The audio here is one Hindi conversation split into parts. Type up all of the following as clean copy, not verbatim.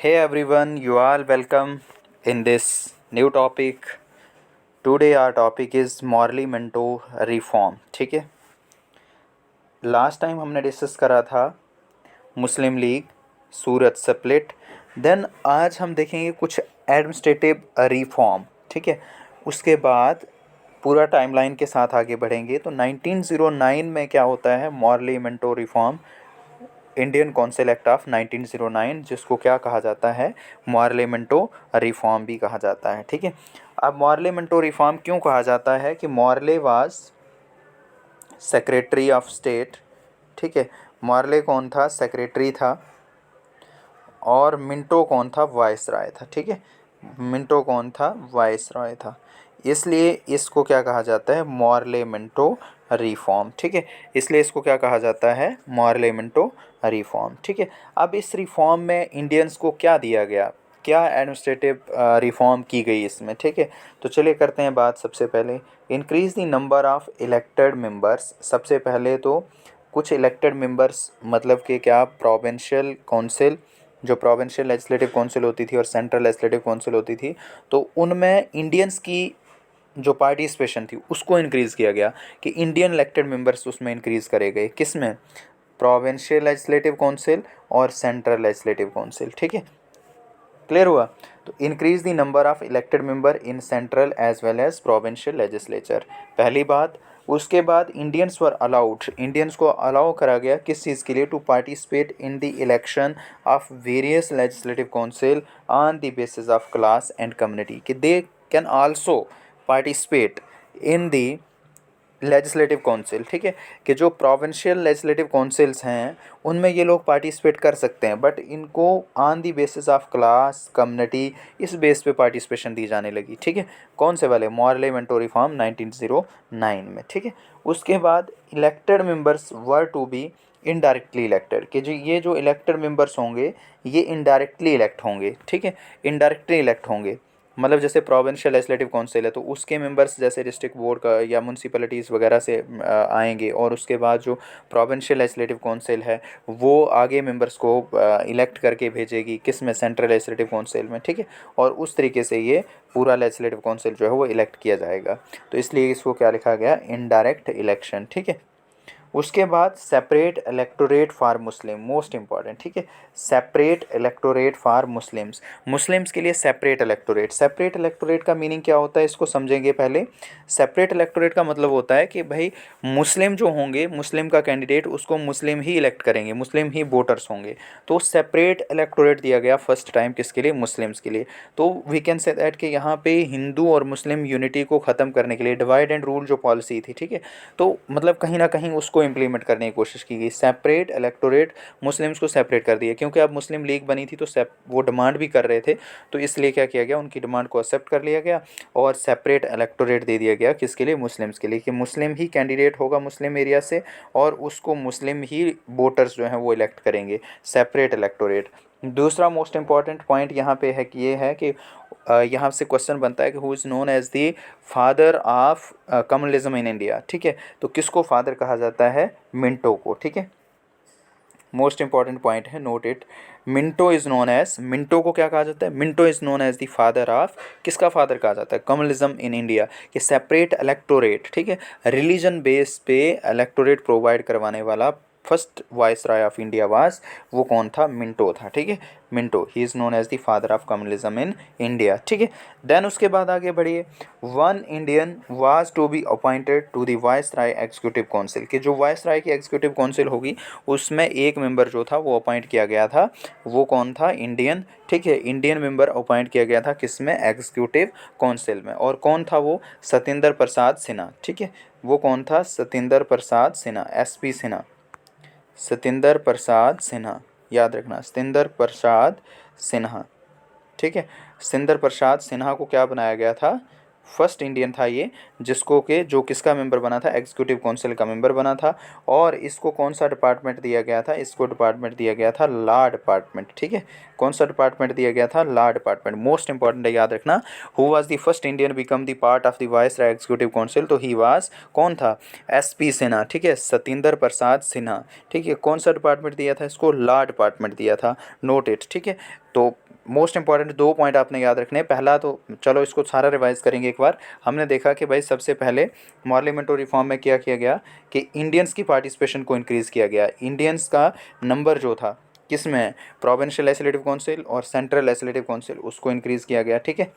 Hey everyone, you all welcome in this new topic. Today our topic is morally mentor reform. ठीक है, लास्ट टाइम हमने डिस्कस करा था मुस्लिम लीग सूरत स्प्लिट। देन आज हम देखेंगे कुछ एडमिनिस्ट्रेटिव रिफॉर्म। ठीक है, उसके बाद पूरा टाइमलाइन के साथ आगे बढ़ेंगे। तो 1909 में क्या होता है, Morley Minto reform, Indian council act of 1909, जिसको क्या कहा जाता है, मॉरलेमेंटो रिफॉर्म भी कहा जाता है। ठीक है, अब मॉरलेमेंटो रिफॉर्म क्यों कहा जाता है कि Morley was secretary of state. ठीक है, मॉरले कौन था, सेक्रेटरी था, और मिंटो कौन था, वाइस रॉय था। ठीक है, मिंटो कौन था, वाइस रॉय था। इसलिए इसको क्या कहा जाता है, मॉरलेमेंटो रिफॉर्म। ठीक है, इसलिए इसको क्या कहा जाता है, मॉरलेमेंटो रिफॉर्म। ठीक है, अब इस रिफॉर्म में इंडियंस को क्या दिया गया, क्या एडमिनिस्ट्रेटिव रिफॉर्म की गई इसमें। ठीक है, तो चलिए करते हैं बात। सबसे पहले increase the number of elected members. सबसे पहले तो कुछ इलेक्टेड मेंबर्स मतलब कि क्या, प्रोविंशियल काउंसिल, जो प्रोविंशियल लेजिस्लेटिव काउंसिल होती थी और सेंट्रल लेजिस्लेटिव काउंसिल होती थी, तो उनमें इंडियंस की जो पार्टिसिपेशन थी उसको इंक्रीज़ किया गया कि इंडियन इलेक्टेड मेंबर्स उसमें इंक्रीज़ करे गए। किस में, प्रोविंशियल लेजिस्लेटिव काउंसिल और सेंट्रल लेजिस्लेटिव काउंसिल। ठीक है, क्लियर हुआ। तो increase the number of elected member in central as well as provincial legislature, पहली बात। उसके बाद इंडियंस वर अलाउड, इंडियंस को अलाउ करा गया किस चीज़ के लिए, to participate in the election of various legislative council on the basis of class and community, कि they can also participate in the legislative council. ठीक है, कि जो प्रोविंशियल लेजिस्लेटिव काउंसिल्स हैं उनमें ये लोग पार्टिसिपेट कर सकते हैं, बट इनको on the basis of class community, इस बेस पे पार्टिसिपेशन दी जाने लगी। ठीक है, कौन से वाले, मॉरले मेंटो रिफॉर्म 1909 में। ठीक है, उसके बाद elected members were to be indirectly elected, कि जो ये जो इलेक्टेड मेंबर्स होंगे ये इनडायरेक्टली इलेक्ट होंगे। ठीक है, इनडायरेक्टली इलेक्ट होंगे, मतलब जैसे प्रोविंशियल लेजिस्लेटिव काउंसिल है तो उसके मेंबर्स जैसे डिस्ट्रिक्ट बोर्ड का या म्यूनसिपैलिटीज़ वगैरह से आएंगे, और उसके बाद जो प्रोविंशियल लेजिस्लेटिव काउंसिल है वो आगे मेंबर्स को इलेक्ट करके भेजेगी किस में, सेंट्रल लेजिस्लेटिव काउंसिल में। ठीक है, और उस तरीके से ये पूरा लेजिस्लेटिव काउंसिल जो है वो इलेक्ट किया जाएगा। तो इसलिए इसको क्या लिखा गया, इनडायरेक्ट इलेक्शन। ठीक है, उसके बाद separate electorate for Muslim, most important. ठीक है, separate electorate for Muslims, Muslims के लिए सेपरेट इलेक्टोरेट। सेपरेट इलेक्टोरेट का मीनिंग क्या होता है, इसको समझेंगे पहले। सेपरेट इलेक्टोरेट का मतलब होता है कि भाई मुस्लिम जो होंगे, मुस्लिम का कैंडिडेट उसको मुस्लिम ही इलेक्ट करेंगे, मुस्लिम ही वोटर्स होंगे। तो सेपरेट इलेक्टोरेट दिया गया फर्स्ट टाइम किसके लिए, मुस्लिम्स के लिए। तो वी कैन से दैट कि यहाँ पे हिंदू और मुस्लिम यूनिटी को ख़त्म करने के लिए डिवाइड एंड रूल जो पॉलिसी थी, ठीक है, तो मतलब कहीं ना कहीं उसको इम्प्लीमेंट करने की कोशिश की गई। सेपरेट इलेक्टोरेट, मुस्लिम्स को सेपरेट कर दिया, क्योंकि अब मुस्लिम लीग बनी थी तो वो डिमांड भी कर रहे थे, तो इसलिए क्या किया गया, उनकी डिमांड को एक्सेप्ट कर लिया गया और सेपरेट इलेक्टोरेट दे दिया गया किसके लिए, मुस्लिम्स के लिए, कि मुस्लिम ही कैंडिडेट होगा मुस्लिम एरिया से और उसको मुस्लिम ही वोटर्स जो हैं वो इलेक्ट करेंगे। Separate electorate. दूसरा मोस्ट इंपॉर्टेंट पॉइंट यहाँ पे है कि ये है कि यहाँ से क्वेश्चन बनता है कि who is known as the father of communalism in India. ठीक है, तो किसको फादर कहा जाता है, मिंटो को। ठीक है, मोस्ट इंपॉर्टेंट पॉइंट है, note it. Minto is known as, Minto को क्या कहा जाता है, Minto is known as the father of, किसका फादर कहा जाता है, कम्युनलिज्म इन इंडिया, कि सेपरेट इलेक्टोरेट, ठीक है, रिलीजन बेस पे इलेक्टोरेट प्रोवाइड करवाने वाला first viceroy of India was, वो कौन था, मिंटो था। ठीक है, मिंटो, ही is known as the father of communalism in India. ठीक है, देन उसके बाद आगे बढ़िए। One Indian was to be appointed to the viceroy executive council, कि जो वाइस राय की एग्जीक्यूटिव काउंसिल होगी उसमें एक मेंबर जो था वो अपॉइंट किया गया था, वो कौन था, इंडियन। ठीक है, इंडियन मेंबर अपॉइंट किया गया था किस में, एग्जीक्यूटिव काउंसिल में, और कौन था वो, सत्येंद्र प्रसाद सिन्हा। ठीक है, वो कौन था, सत्येंद्र प्रसाद सिन्हा, SP सिन्हा, सत्येंद्र प्रसाद सिन्हा, याद रखना, सत्येंद्र प्रसाद सिन्हा। ठीक है, सत्येंद्र प्रसाद सिन्हा को क्या बनाया गया था, फर्स्ट इंडियन था ये, जिसको के जो किसका मेंबर बना था, एग्जीक्यूटिव काउंसिल का मेंबर बना था। और इसको कौन सा डिपार्टमेंट दिया गया था, इसको डिपार्टमेंट दिया गया था लॉ डिपार्टमेंट। ठीक है, कौन सा डिपार्टमेंट दिया गया था, लॉ डिपार्टमेंट। मोस्ट इंपॉर्टेंट है, याद रखना। Who was the first Indian become the part of the viceroy executive council, तो ही वाज, कौन था, SP सिन्हा। ठीक है, सत्येंद्र प्रसाद सिन्हा। ठीक है, कौन सा डिपार्टमेंट दिया था इसको, लॉ डिपार्टमेंट दिया था, नोट इट। ठीक है, तो मोस्ट इंपॉर्टेंट 2 पॉइंट आपने याद रखने हैं। पहला तो चलो इसको सारा रिवाइज करेंगे एक बार। हमने देखा कि भाई सबसे पहले मॉर्ले मिंटो रिफॉर्म में क्या किया गया कि इंडियंस की पार्टिसिपेशन को इंक्रीज़ किया गया। इंडियंस का नंबर जो था किस में, प्रोविंशियल लेजिस्लेटिव काउंसिल और सेंट्रल लेजिस्लेटिव काउंसिल, उसको इंक्रीज़ किया गया। ठीक है,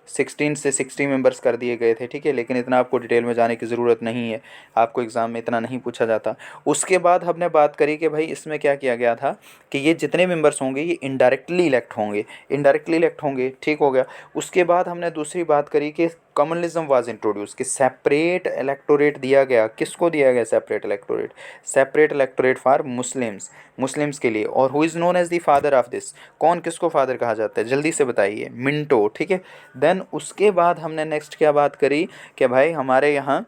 16 से 60 मेंबर्स कर दिए गए थे। ठीक है, लेकिन इतना आपको डिटेल में जाने की ज़रूरत नहीं है, आपको एग्ज़ाम में इतना नहीं पूछा जाता। उसके बाद हमने बात करी कि भाई इसमें क्या किया गया था कि ये जितने मेंबर्स होंगे ये इनडायरेक्टली इलेक्ट होंगे, इनडायरेक्टली इलेक्ट होंगे। ठीक हो गया। उसके बाद हमने दूसरी बात करी कि कम्युनलिज्म वाज इंट्रोड्यूस, कि सेपरेट इलेक्टोरेट दिया गया। किसको दिया गया separate electorate? Separate electorate for Muslims, Muslims के लिए। और who is known as the father of this, कौन किसको फादर कहा जाता है, जल्दी से बताइए? मिंटो। ठीक है। देन उसके बाद हमने नेक्स्ट क्या बात करी कि भाई हमारे यहाँ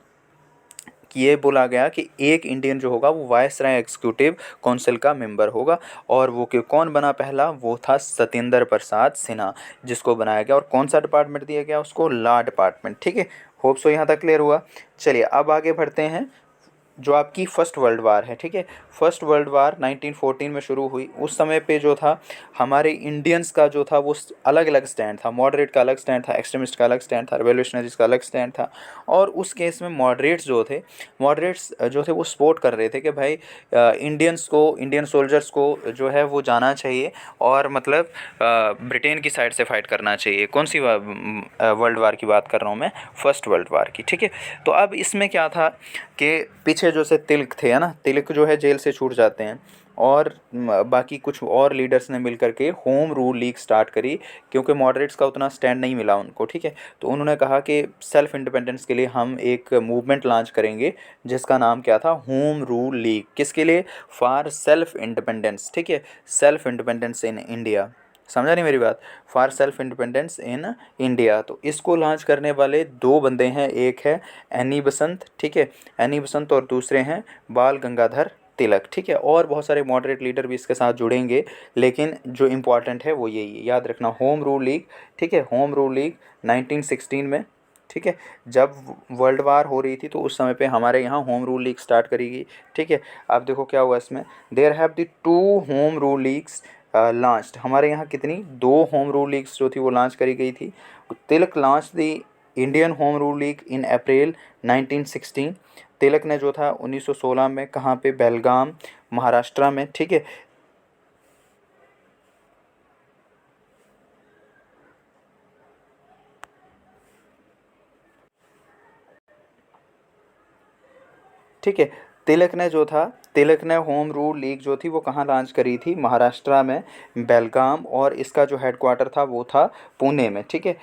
ये बोला गया कि एक इंडियन जो होगा वो वायसराय एग्जीक्यूटिव काउंसिल का मेंबर होगा। और वो कि कौन बना पहला, वो था सत्येंद्र प्रसाद सिन्हा, जिसको बनाया गया। और कौन सा डिपार्टमेंट दिया गया उसको? Law department. ठीक है, होप सो यहाँ तक क्लियर हुआ। चलिए अब आगे बढ़ते हैं। जो आपकी फर्स्ट वर्ल्ड वार है, ठीक है, फर्स्ट वर्ल्ड वार 1914 में शुरू हुई। उस समय पे जो था हमारे इंडियंस का जो था वो अलग अलग स्टैंड था। मॉडरेट का अलग स्टैंड था, एक्सट्रीमिस्ट का अलग स्टैंड था, रेवोल्यूशनरीज का अलग स्टैंड था। और उस केस में मॉडरेट्स जो थे, मॉडरेट्स जो थे वो सपोर्ट कर रहे थे कि भाई इंडियंस को, इंडियन सोल्जर्स को जो है वो जाना चाहिए और मतलब ब्रिटेन की साइड से फाइट करना चाहिए। कौन सी वर्ल्ड वार की बात कर रहा हूँ मैं? फर्स्ट वर्ल्ड वार की। ठीक है, तो अब इसमें क्या था कि पीछे जो से तिलक थे, है ना, तिलक जो है जेल से छूट जाते हैं। और बाकी कुछ और लीडर्स ने मिल करके होम रूल लीग स्टार्ट करी, क्योंकि मॉडरेट्स का उतना स्टैंड नहीं मिला उनको। ठीक है, तो उन्होंने कहा कि सेल्फ इंडिपेंडेंस के लिए हम एक मूवमेंट लॉन्च करेंगे, जिसका नाम क्या था? Home rule league. किसके लिए? For self independence. ठीक है, सेल्फ इंडिपेंडेंस इन इंडिया। समझा नहीं मेरी बात? For self independence in India. तो इसको लॉन्च करने वाले 2 बंदे हैं, एक है एनी बसंत, ठीक है, एनी बसंत, और दूसरे हैं बाल गंगाधर तिलक। ठीक है, और बहुत सारे मॉडरेट लीडर भी इसके साथ जुड़ेंगे, लेकिन जो इम्पोर्टेंट है वो यही याद रखना, होम रूल लीग। ठीक है, होम रूल लीग 1916 में। ठीक है, जब वर्ल्ड वार हो रही थी तो उस समय पे हमारे यहाँ होम रूल लीग स्टार्ट करी गई। ठीक है, अब देखो क्या हुआ इसमें, there have the 2 home rule leagues launched. हमारे यहाँ कितनी? 2 होम रूल लीग्स जो थी वो लॉन्च करी गई थी। Tilak launch the Indian home rule league in April 1916। Tilak ने जो था 1916 में, कहाँ पे? बेलगाम, महाराष्ट्र में। ठीक है, ठीक है, तिलक ने जो था, तिलक ने होम रूल लीग जो थी वो कहाँ लॉन्च करी थी? महाराष्ट्र में, बेलगाम। और इसका जो हेडक्वार्टर था वो था पुणे में। ठीक है,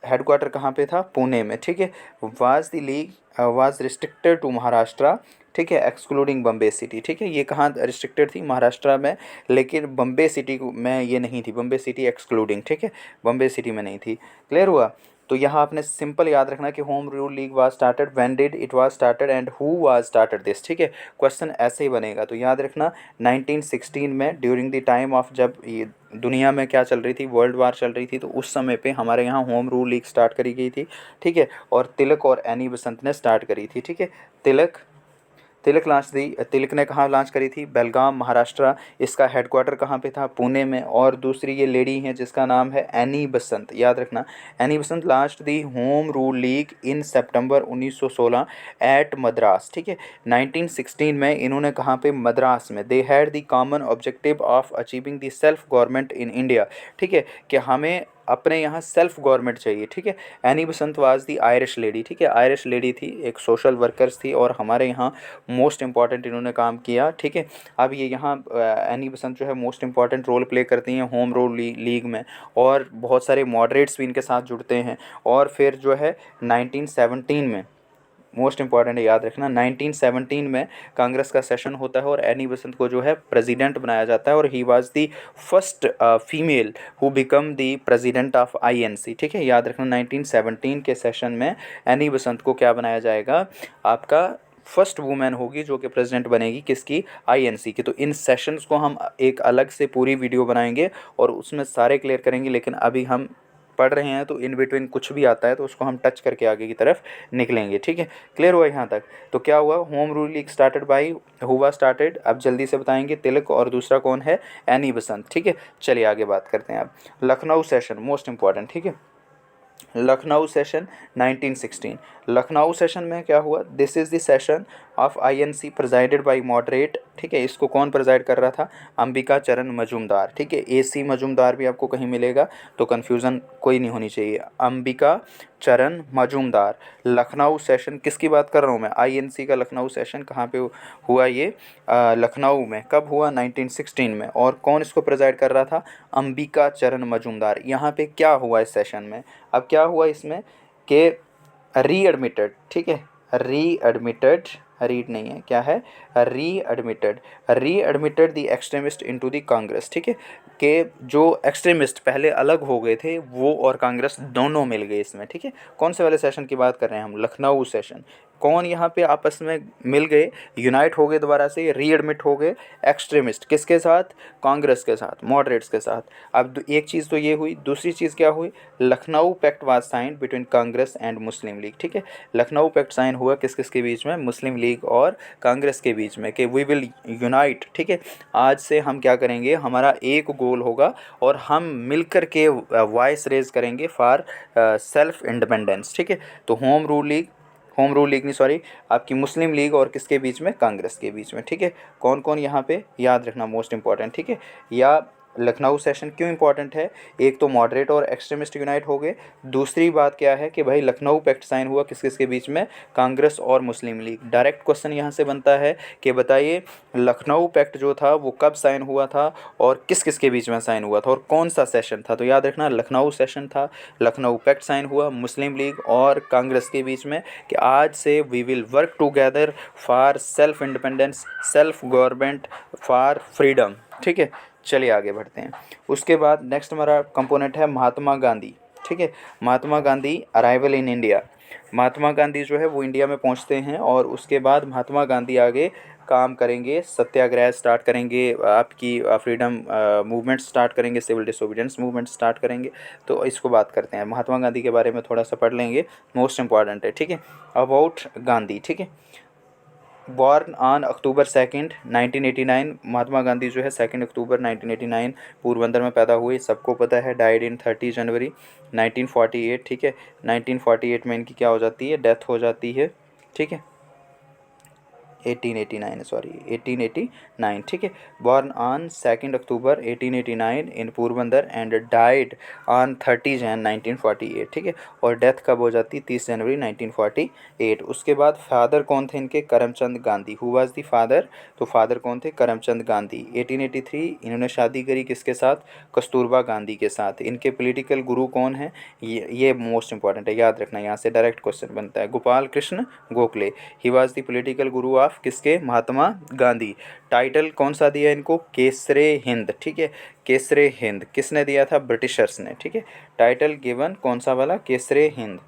हेडक्वार्टर कहाँ पे था? पुणे में। ठीक है, was the league was restricted to Maharashtra. ठीक है, एक्सक्लूडिंग बम्बे सिटी। ठीक है, ये कहाँ रिस्ट्रिक्टेड थी? महाराष्ट्र में, लेकिन बम्बे सिटी में ये नहीं थी, बम्बे सिटी एक्सक्लूडिंग। ठीक है, बम्बे सिटी में नहीं थी। क्लियर हुआ? तो यहाँ आपने सिंपल याद रखना कि home rule league was started, when did it was started and who was started this. ठीक है, क्वेश्चन ऐसे ही बनेगा। तो याद रखना 1916 में, ड्यूरिंग द टाइम ऑफ, जब ये दुनिया में क्या चल रही थी? वर्ल्ड वार चल रही थी, तो उस समय पे हमारे यहाँ होम रूल लीग स्टार्ट करी गई थी। ठीक है, और तिलक और एनी बसंत ने स्टार्ट करी थी। ठीक है, तिलक तिलक लॉन्च दी, तिलक ने कहाँ लॉन्च करी थी? बेलगाम, महाराष्ट्र। इसका हेडक्वार्टर कहाँ पे था? पुणे में। और दूसरी ये लेडी हैं जिसका नाम है एनी बसंत, याद रखना, Annie Besant launch the home rule league in September 1916 at Madras. ठीक है, 1916 में इन्होंने कहाँ पे? मद्रास में। They had the common objective of achieving the self government in India. ठीक है, कि हमें अपने यहाँ सेल्फ गवर्नमेंट चाहिए। ठीक है, any Basant was the Irish lady. ठीक है, आयरिश लेडी थी, एक सोशल वर्कर्स थी, और हमारे यहाँ मोस्ट इंपॉर्टेंट इन्होंने काम किया। ठीक है, अब ये यहाँ एनी बसंत जो है मोस्ट इंपॉर्टेंट रोल प्ले करती हैं होम रूल लीग में, और बहुत सारे मॉडरेट्स भी इनके साथ जुड़ते हैं। और फिर जो है 1917 में, मोस्ट इंपॉर्टेंट है याद रखना, 1917 में कांग्रेस का सेशन होता है और एनी बसंत को जो है प्रेसिडेंट बनाया जाता है, और he was the first female who become the president of INC. ठीक है, याद रखना 1917 के सेशन में एनी बसंत को क्या बनाया जाएगा? आपका फर्स्ट वुमेन होगी जो कि प्रेसिडेंट बनेगी, किसकी? आईएनसी की। तो इन सेशंस को हम एक अलग से पूरी वीडियो बनाएंगे और उसमें सारे क्लियर करेंगे, लेकिन अभी हम पढ़ रहे हैं तो इन बिटवीन कुछ भी आता है तो उसको हम टच करके आगे की तरफ निकलेंगे, ठीक है। क्लियर हुआ यहाँ तक? तो क्या हुआ, home rule league started by हुआ स्टार्टेड, अब जल्दी से बताएंगे, तिलक, और दूसरा कौन है, एनी बसंत, ठीक है। चलिए आगे बात करते हैं अब। लखनऊ सेशन मोस्ट इंपॉर्टेंट, ठीक है। लखनऊ सेशन 1916, लखनऊ सेशन में क्या हुआ, this is the session of INC presided by moderate, ठीक है। इसको कौन प्रेजाइड कर रहा था, अंबिका चरण मजूमदार, ठीक है। एसी मजूमदार भी आपको कहीं मिलेगा तो कन्फ्यूज़न कोई नहीं होनी चाहिए, अंबिका चरण मजूमदार। लखनऊ सेशन किसकी बात कर रहा हूँ मैं, आईएनसी का लखनऊ सेशन कहाँ पे हुआ ये, लखनऊ में। कब हुआ, 1916 में। और कौन इसको प्रेजाइड कर रहा था, अंबिका चरण मजूमदार। यहाँ पे क्या हुआ इस सेशन में, अब क्या हुआ इसमें कि रीएडमिटेड, ठीक है, रीएडमिटेड, रीड नहीं है, क्या है, readmitted, readmitted the extremist into the Congress, ठीक है। कि जो एक्सट्रीमिस्ट पहले अलग हो गए थे वो और कांग्रेस दोनों मिल गए इसमें, ठीक है। कौन से वाले सेशन की बात कर रहे हैं हम, लखनऊ सेशन। कौन यहाँ पे आपस में मिल गए, यूनाइट हो गए, दोबारा से रीएडमिट हो गए, एक्सट्रीमिस्ट किसके साथ, कांग्रेस के साथ, मॉडरेट्स के साथ। अब एक चीज़ तो ये हुई, दूसरी चीज़ क्या हुई, Lucknow pact was signed between Congress and Muslim league, ठीक है। लखनऊ पैक्ट साइन हुआ किस किस के बीच में, मुस्लिम लीग और कांग्रेस के बीच में, कि वी विल यूनाइट, ठीक है। आज से हम क्या करेंगे, हमारा एक गोल होगा और हम मिलकर के वॉइस रेज करेंगे फॉर सेल्फ इंडिपेंडेंस, ठीक है। तो होम रूल लीग नहीं, सॉरी, आपकी मुस्लिम लीग और किसके बीच में, कांग्रेस के बीच में, ठीक है। कौन कौन यहाँ पे याद रखना, मोस्ट इंपॉर्टेंट, ठीक है। या लखनऊ सेशन क्यों इंपॉर्टेंट है, एक तो मॉडरेट और एक्सट्रीमिस्ट यूनाइट हो गए, दूसरी बात क्या है कि भाई लखनऊ पैक्ट साइन हुआ किस किस के बीच में, कांग्रेस और मुस्लिम लीग। डायरेक्ट क्वेश्चन यहाँ से बनता है कि बताइए लखनऊ पैक्ट जो था वो कब साइन हुआ था और किस किस के बीच में साइन हुआ था और कौन सा सेशन था। तो याद रखना लखनऊ सेशन था, लखनऊ पैक्ट साइन हुआ मुस्लिम लीग और कांग्रेस के बीच में, कि आज से we will work together for self independence, self government, for freedom, ठीक है। चलिए आगे बढ़ते हैं। उसके बाद नेक्स्ट हमारा कंपोनेंट है महात्मा गांधी, ठीक है। Mahatma Gandhi arrival in India, Mahatma Gandhi जो है वो इंडिया में पहुंचते हैं और उसके बाद महात्मा गांधी आगे काम करेंगे, सत्याग्रह स्टार्ट करेंगे, आपकी फ्रीडम मूवमेंट स्टार्ट करेंगे, सिविल डिसोबीडियंस मूवमेंट स्टार्ट करेंगे। तो इसको बात करते हैं, महात्मा गांधी के बारे में थोड़ा सा पढ़ लेंगे, मोस्ट इंपॉर्टेंट है, ठीक है। अबाउट गांधी, ठीक है। Born on October 2 1989, Mahatma Gandhi जो है 2 अक्टूबर 1989 पोरबंदर में पैदा हुए, सबको पता है। डाइड इन 30 जनवरी 1948, ठीक है। 1948 में इनकी क्या हो जाती है, डेथ हो जाती है, ठीक है। 1889, सॉरी 1889, ठीक है। Born on 2 October 1889 in Porbandar and died on 30 Jain 1948, ठीक है। और डेथ कब हो जाती है, 30 जनवरी 1948। उसके बाद फादर कौन थे इनके, Karamchand Gandhi. Who was the father, तो फादर कौन थे, करमचंद गांधी। 1883 इन्होंने शादी करी किसके साथ, कस्तूरबा गांधी के साथ। इनके पॉलिटिकल गुरु कौन है, ये मोस्ट इंपॉर्टेंट है, याद रखना, यहाँ से डायरेक्ट क्वेश्चन बनता है। Gopal Krishna Gokhale, he was the political Guru of किसके, महात्मा गांधी। टाइटल कौन सा दिया इनको, केसरे हिंद, ठीक है। केसरे हिंद किसने दिया था, ब्रिटिशर्स ने, ठीक है। टाइटल गिवन कौन सा वाला, केसरे हिंद,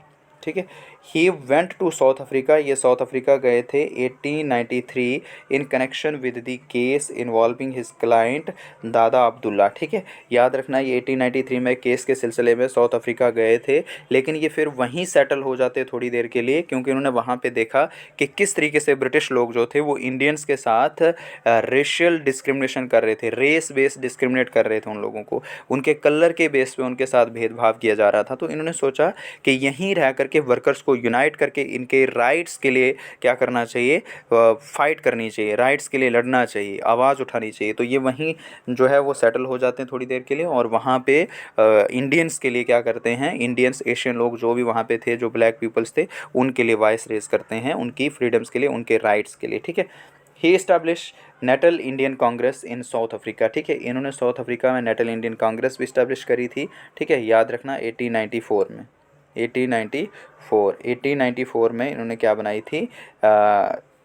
ठीक है। He went to South Africa, ये साउथ अफ्रीका गए थे 1893 in connection with the case involving his client Dada Abdullah, ठीक है। याद रखना ये 1893 में केस के सिलसिले में साउथ अफ्रीका गए थे, लेकिन ये फिर वहीं सेटल हो जाते थोड़ी देर के लिए, क्योंकि उन्होंने वहाँ पे देखा कि किस तरीके से ब्रिटिश लोग जो थे वो इंडियंस के साथ रेशियल डिस्क्रिमिनेशन कर रहे थे, रेस बेस्ड डिस्क्रिमिनेट कर रहे थे उन लोगों को, उनके कलर के बेस पे उनके साथ भेदभाव किया जा रहा था। तो इन्होंने सोचा कि यहीं रह करके वर्कर्स को यूनाइट करके इनके राइट्स के लिए क्या करना चाहिए, फाइट करनी चाहिए, राइट्स के लिए लड़ना चाहिए, आवाज़ उठानी चाहिए। तो ये वहीं जो है वो सेटल हो जाते हैं थोड़ी देर के लिए, और वहाँ पे इंडियंस के लिए क्या करते हैं, इंडियंस एशियन लोग जो भी वहाँ पे थे, जो ब्लैक पीपल्स थे, उनके लिए वॉइस रेज करते हैं, उनकी फ्रीडम्स के लिए, उनके राइट्स के लिए, ठीक है। ही इस्टेब्लिश नेटल इंडियन कांग्रेस इन साउथ अफ्रीका, ठीक है। इन्होंने साउथ अफ्रीका में नेटल इंडियन कांग्रेस भी इस्टेब्लिश करी थी, ठीक है। याद रखना 1894 में, 1894 में इन्होंने क्या बनाई थी,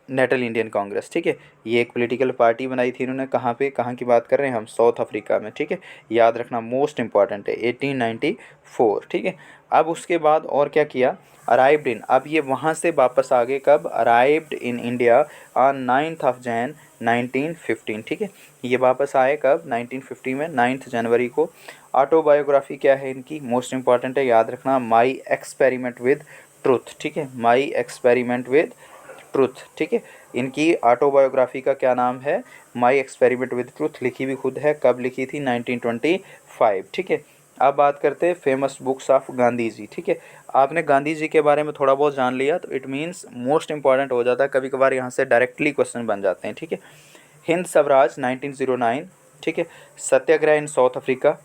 नेटल इंडियन कांग्रेस, ठीक है। ये एक पॉलिटिकल पार्टी बनाई थी इन्होंने, कहाँ पे, कहाँ की बात कर रहे हैं हम, साउथ अफ्रीका में, ठीक है। याद रखना, मोस्ट इंपॉर्टेंट है, 1894, ठीक है। अब उसके बाद और क्या किया, अराइव्ड इन, अब ये वहाँ से वापस आ गए कब, arrived in India on 9th of Jan 1915, ठीक है। ये वापस आए कब, 1950 में, 9 जनवरी को। ऑटोबायोग्राफी क्या है इनकी, मोस्ट इंपॉर्टेंट है, याद रखना, माई एक्सपेरिमेंट विद ट्रुथ, ठीक है, माई एक्सपेरिमेंट विद ट्रुथ, ठीक है। इनकी ऑटोबायोग्राफी का क्या नाम है, माई एक्सपेरिमेंट विद ट्रुथ, लिखी भी खुद है, कब लिखी थी, 1925, ठीक है। अब बात करते हैं famous books of Gandhi ji, ठीक है। आपने गांधी जी के बारे में थोड़ा बहुत जान लिया तो इट मीन्स मोस्ट इंपॉर्टेंट हो जाता है, कभी कभार यहाँ से डायरेक्टली क्वेश्चन बन जाते हैं, ठीक है। हिंद स्वराज 1909, ठीक है। सत्याग्रह इन साउथ अफ्रीका,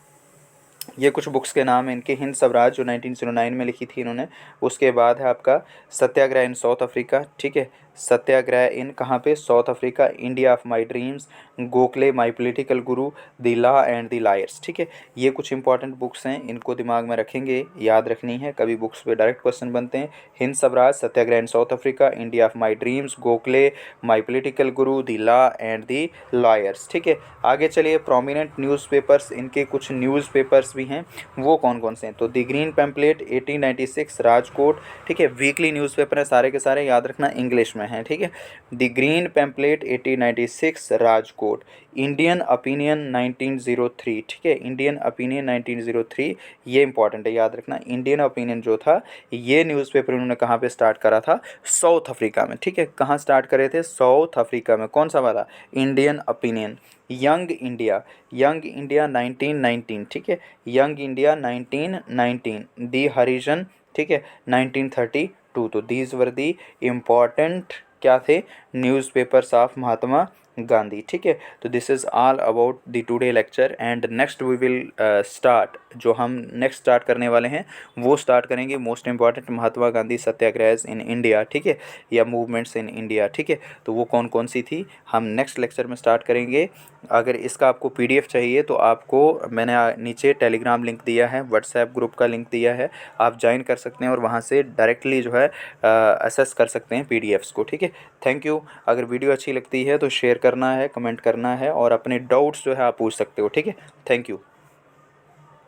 ये कुछ बुक्स के नाम हैं इनके। हिंद स्वराज जो 1909 में लिखी थी इन्होंने। उसके बाद है आपका सत्याग्रह इन साउथ अफ्रीका, ठीक है। सत्याग्रह इन कहाँ पे, South Africa. India of my dreams, Gokhale my political guru, the law and the lawyers, ठीक है। ये कुछ इंपॉर्टेंट बुक्स हैं, इनको दिमाग में रखेंगे, याद रखनी है, कभी बुक्स पे डायरेक्ट क्वेश्चन बनते हैं। Hind Swaraj, Satyagraha in South Africa, India of my dreams, Gokhale my political guru, the law and the lawyers, ठीक है। आगे चलिए, प्रोमिनेंट न्यूज़पेपर्स, इनके कुछ न्यूज़पेपर्स भी हैं, वो कौन कौन से हैं, तो द ग्रीन पैम्पलेट 1896 राजकोट, ठीक है। वीकली न्यूज़पेपर है सारे के सारे, याद रखना, इंग्लिश में है, ठीक है। The green pamphlet 1896 Rajkot. Indian opinion 1903, ठीक है, इंडियन ओपिनियन 1903, ये इंपॉर्टेंट है, याद रखना। इंडियन ओपिनियन जो था, ये न्यूज़पेपर उन्होंने कहाँ पे स्टार्ट करा था, साउथ अफ्रीका में, ठीक है। कहाँ स्टार्ट करे थे, साउथ अफ्रीका में। कौन सा वाला, Indian opinion. Young India, young India 1919, ठीक है, यंग इंडिया 1919। दी हरिजन, ठीक है, 1932। तो दीज वर दी इम्पॉर्टेंट क्या थे, न्यूज़पेपर्स ऑफ महात्मा गांधी, ठीक है। तो this is all about the today lecture and next we will start, जो हम नेक्स्ट स्टार्ट करने वाले हैं वो स्टार्ट करेंगे मोस्ट इंपॉर्टेंट महात्मा गांधी सत्याग्रह इन इंडिया, ठीक है, या मूवमेंट्स इन इंडिया, ठीक है। तो वो कौन कौन सी थी, हम नेक्स्ट लेक्चर में स्टार्ट करेंगे। अगर इसका आपको पीडीएफ चाहिए तो आपको मैंने नीचे टेलीग्राम लिंक दिया है, व्हाट्सएप ग्रुप का लिंक दिया है, आप ज्वाइन कर सकते हैं और वहाँ से डायरेक्टली जो है असेस कर सकते हैं पीडीएफ्स को, ठीक है। Thank you. अगर वीडियो अच्छी लगती है तो शेयर करना है, कमेंट करना है और अपने डाउट्स जो है आप पूछ सकते हो, ठीक है। Thank you.